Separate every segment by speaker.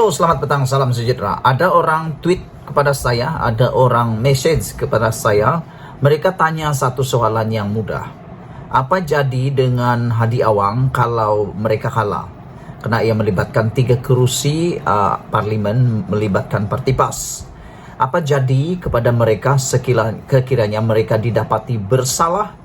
Speaker 1: Halo, selamat petang, salam sejahtera. Ada orang tweet kepada saya, ada orang message kepada saya. Mereka tanya satu soalan yang mudah. Apa jadi dengan Hadi Awang kalau mereka kalah? Karena ia melibatkan 3 kerusi parlimen, melibatkan parti PAS. Apa jadi kepada mereka sekiranya mereka didapati bersalah,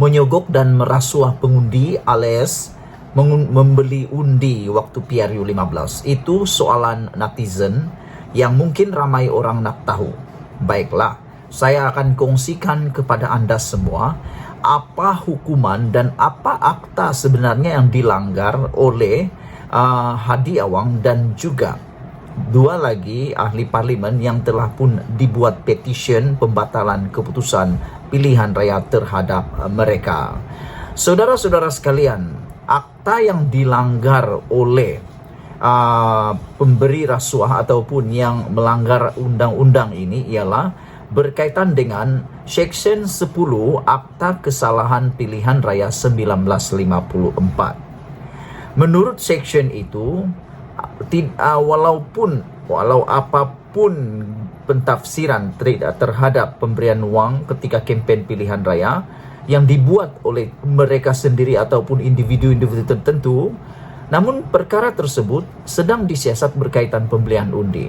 Speaker 1: menyogok dan merasuah pengundi alias membeli undi waktu PRU 15. Itu soalan netizen yang mungkin ramai orang nak tahu. Baiklah, saya akan kongsikan kepada Anda semua apa hukuman dan apa akta sebenarnya yang dilanggar oleh Hadi Awang dan juga 2 lagi ahli parlimen yang telah pun dibuat petition pembatalan keputusan pilihan raya terhadap mereka. Saudara-saudara sekalian, akta yang dilanggar oleh pemberi rasuah ataupun yang melanggar undang-undang ini ialah berkaitan dengan Section 10 Akta Kesalahan Pilihan Raya 1954. Menurut section itu, walau apapun pentafsiran terhadap pemberian uang ketika kempen pilihan raya yang dibuat oleh mereka sendiri ataupun individu-individu tertentu, namun perkara tersebut sedang disiasat berkaitan pembelian undi.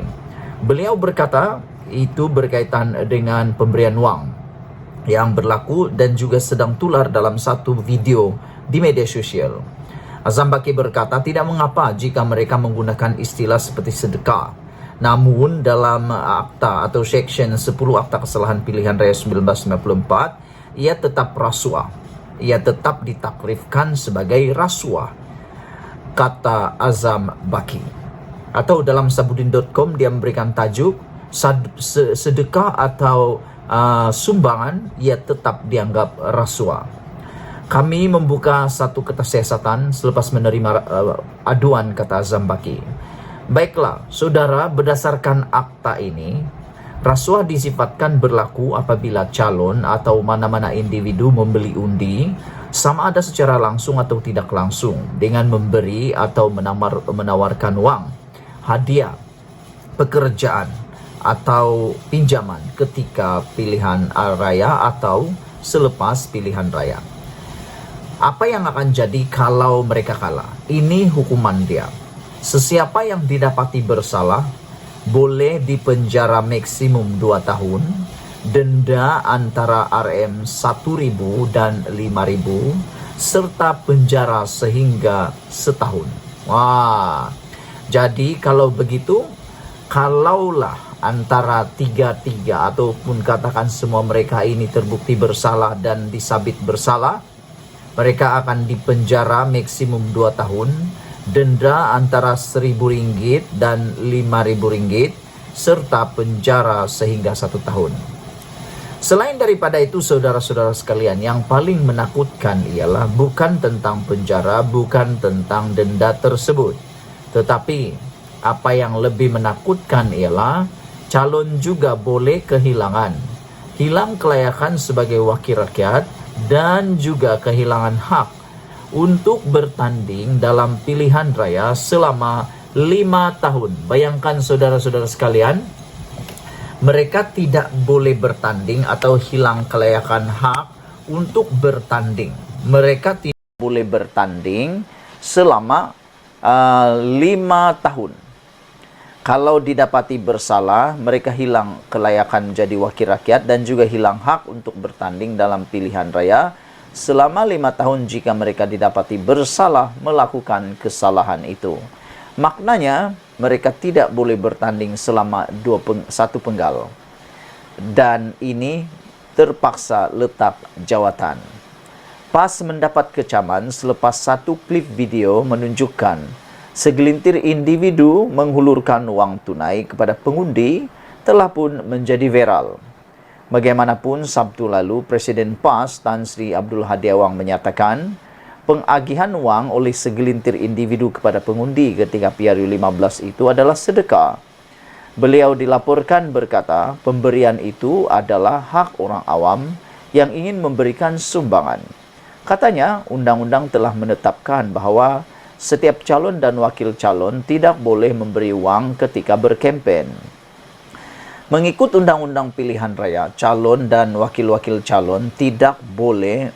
Speaker 1: Beliau berkata itu berkaitan dengan pemberian uang yang berlaku dan juga sedang tular dalam satu video di media sosial. Azam Baki berkata tidak mengapa jika mereka menggunakan istilah seperti sedekah. Namun dalam akta atau section 10 Akta Kesalahan Pilihan Raya 1994, ia tetap rasuah. Ia tetap ditakrifkan sebagai rasuah, kata Azam Baki. Atau dalam sabudin.com dia memberikan tajuk sedekah atau sumbangan, ia tetap dianggap rasuah. Kami membuka satu kesiasatan selepas menerima aduan, kata Azam Baki. Baiklah, saudara, berdasarkan akta ini, rasuah disifatkan berlaku apabila calon atau mana-mana individu membeli undi, sama ada secara langsung atau tidak langsung, dengan memberi atau menawarkan uang, hadiah, pekerjaan, atau pinjaman ketika pilihan raya atau selepas pilihan raya. Apa yang akan jadi kalau mereka kalah? Ini hukuman dia. Sesiapa yang didapati bersalah boleh dipenjara maksimum 2 tahun, denda antara Rm1.000 dan 5.000, serta penjara sehingga setahun. Wah, jadi kalau begitu, kalaulah antara 3 ataupun katakan semua mereka ini terbukti bersalah dan disabit bersalah, mereka akan dipenjara maksimum 2 tahun, denda antara Rp1.000 dan Rp5.000, serta penjara sehingga 1 tahun. Selain daripada itu, saudara-saudara sekalian, yang paling menakutkan ialah bukan tentang penjara, bukan tentang denda tersebut. Tetapi apa yang lebih menakutkan ialah calon juga boleh hilang kelayakan sebagai wakil rakyat dan juga kehilangan hak untuk bertanding dalam pilihan raya selama 5 tahun. Bayangkan saudara-saudara sekalian, mereka tidak boleh bertanding atau hilang kelayakan hak untuk bertanding. Mereka tidak boleh bertanding selama 5 tahun. Kalau didapati bersalah, mereka hilang kelayakan jadi wakil rakyat dan juga hilang hak untuk bertanding dalam pilihan raya selama 5 tahun jika mereka didapati bersalah melakukan kesalahan itu. Maknanya, mereka tidak boleh bertanding selama 1 penggal. Dan ini terpaksa letak jawatan. PAS mendapat kecaman selepas satu klip video menunjukkan segelintir individu menghulurkan uang tunai kepada pengundi telah pun menjadi viral. Bagaimanapun, Sabtu lalu, Presiden PAS Tan Sri Abdul Hadi Awang menyatakan pengagihan uang oleh segelintir individu kepada pengundi ketika PRU 15 itu adalah sedekah. Beliau dilaporkan berkata, pemberian itu adalah hak orang awam yang ingin memberikan sumbangan. Katanya, undang-undang telah menetapkan bahwa setiap calon dan wakil calon tidak boleh memberi wang ketika berkempen. Mengikut Undang-Undang Pilihan Raya, calon dan wakil-wakil calon tidak boleh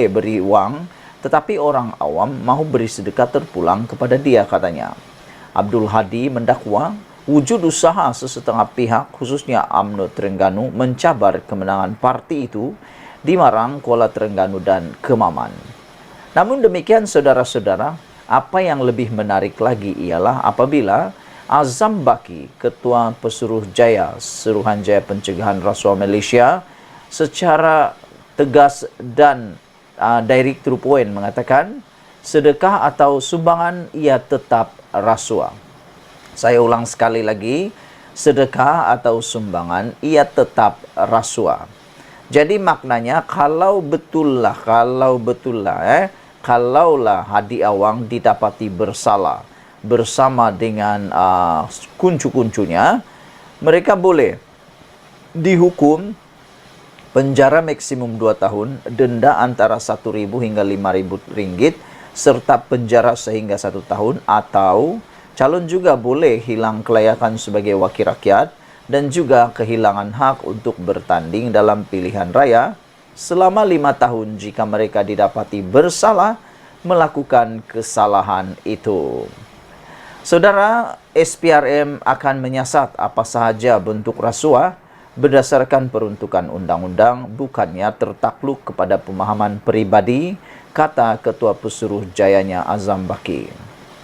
Speaker 1: beri wang, tetapi orang awam mahu beri sedekah terpulang kepada dia, katanya. Abdul Hadi mendakwa wujud usaha sesetengah pihak, khususnya UMNO Terengganu, mencabar kemenangan parti itu di Marang, Kuala Terengganu dan Kemaman. Namun demikian, saudara-saudara, apa yang lebih menarik lagi ialah apabila Azam Baki, Ketua Suruhanjaya Pencegahan Rasuah Malaysia, secara tegas dan direct to the point mengatakan sedekah atau sumbangan ia tetap rasuah. Saya ulang sekali lagi, sedekah atau sumbangan ia tetap rasuah. Jadi maknanya kalaulah Hadi Awang didapati bersalah bersama dengan kuncu-kuncunya, mereka boleh dihukum penjara maksimum 2 tahun, denda antara 1.000 hingga 5.000 ringgit, serta penjara sehingga 1 tahun, atau calon juga boleh hilang kelayakan sebagai wakil rakyat dan juga kehilangan hak untuk bertanding dalam pilihan raya selama 5 tahun jika mereka didapati bersalah melakukan kesalahan itu. Saudara, SPRM akan menyiasat apa sahaja bentuk rasuah berdasarkan peruntukan undang-undang, bukannya tertakluk kepada pemahaman peribadi, kata Ketua Pesuruhjayanya Azam Baki.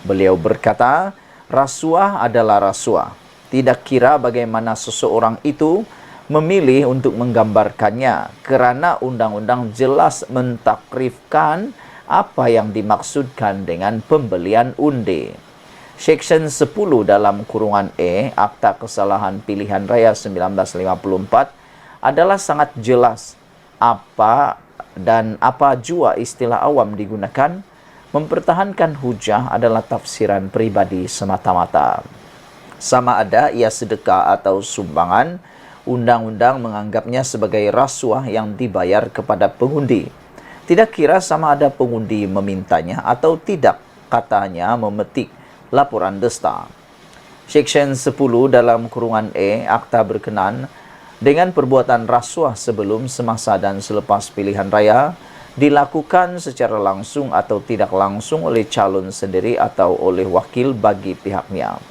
Speaker 1: Beliau berkata, rasuah adalah rasuah. Tidak kira bagaimana seseorang itu memilih untuk menggambarkannya, kerana undang-undang jelas mentakrifkan apa yang dimaksudkan dengan pembelian undi. Seksyen 10 dalam kurungan E Akta Kesalahan Pilihan Raya 1954 adalah sangat jelas apa jua istilah awam digunakan. Mempertahankan hujah adalah tafsiran pribadi semata-mata. Sama ada ia sedekah atau sumbangan, undang-undang menganggapnya sebagai rasuah yang dibayar kepada pengundi. Tidak kira sama ada pengundi memintanya atau tidak, katanya memetik laporan Desta. Seksyen 10 dalam kurungan E Akta berkenan dengan perbuatan rasuah sebelum, semasa dan selepas pilihan raya dilakukan secara langsung atau tidak langsung oleh calon sendiri atau oleh wakil bagi pihaknya.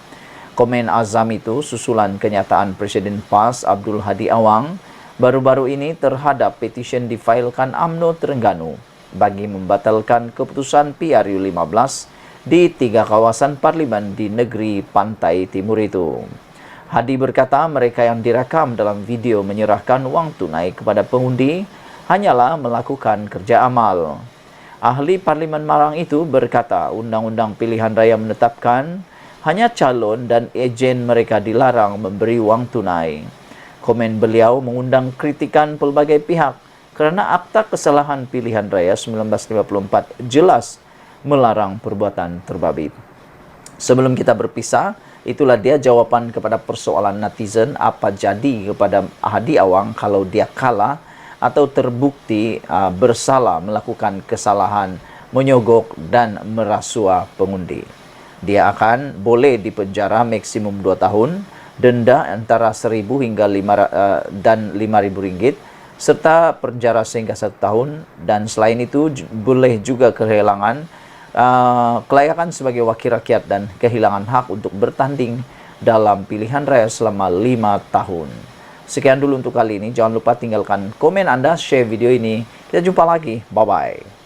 Speaker 1: Komen Azam itu susulan kenyataan Presiden PAS Abdul Hadi Awang baru-baru ini terhadap petisyen difailkan UMNO Terengganu bagi membatalkan keputusan PRU 15 di 3 kawasan parlimen di negeri pantai timur itu. Hadi berkata mereka yang direkam dalam video menyerahkan wang tunai kepada pengundi hanyalah melakukan kerja amal. Ahli Parlimen Marang itu berkata Undang-Undang Pilihan Raya menetapkan hanya calon dan ejen mereka dilarang memberi wang tunai. Komen beliau mengundang kritikan pelbagai pihak kerana Akta Kesalahan Pilihan Raya 1954 jelas melarang perbuatan terbabit. Sebelum kita berpisah, itulah dia jawapan kepada persoalan netizen apa jadi kepada Hadi Awang kalau dia kalah atau terbukti bersalah melakukan kesalahan menyogok dan merasuah pengundi. Dia akan boleh dipenjara maksimum 2 tahun, denda antara 1.000 hingga 5.000 ringgit, serta penjara sehingga 1 tahun, dan selain itu boleh juga kehilangan kelayakan sebagai wakil rakyat dan kehilangan hak untuk bertanding dalam pilihan raya selama 5 tahun. Sekian dulu untuk kali ini. Jangan lupa tinggalkan komen Anda, share video ini. Kita jumpa lagi. Bye-bye.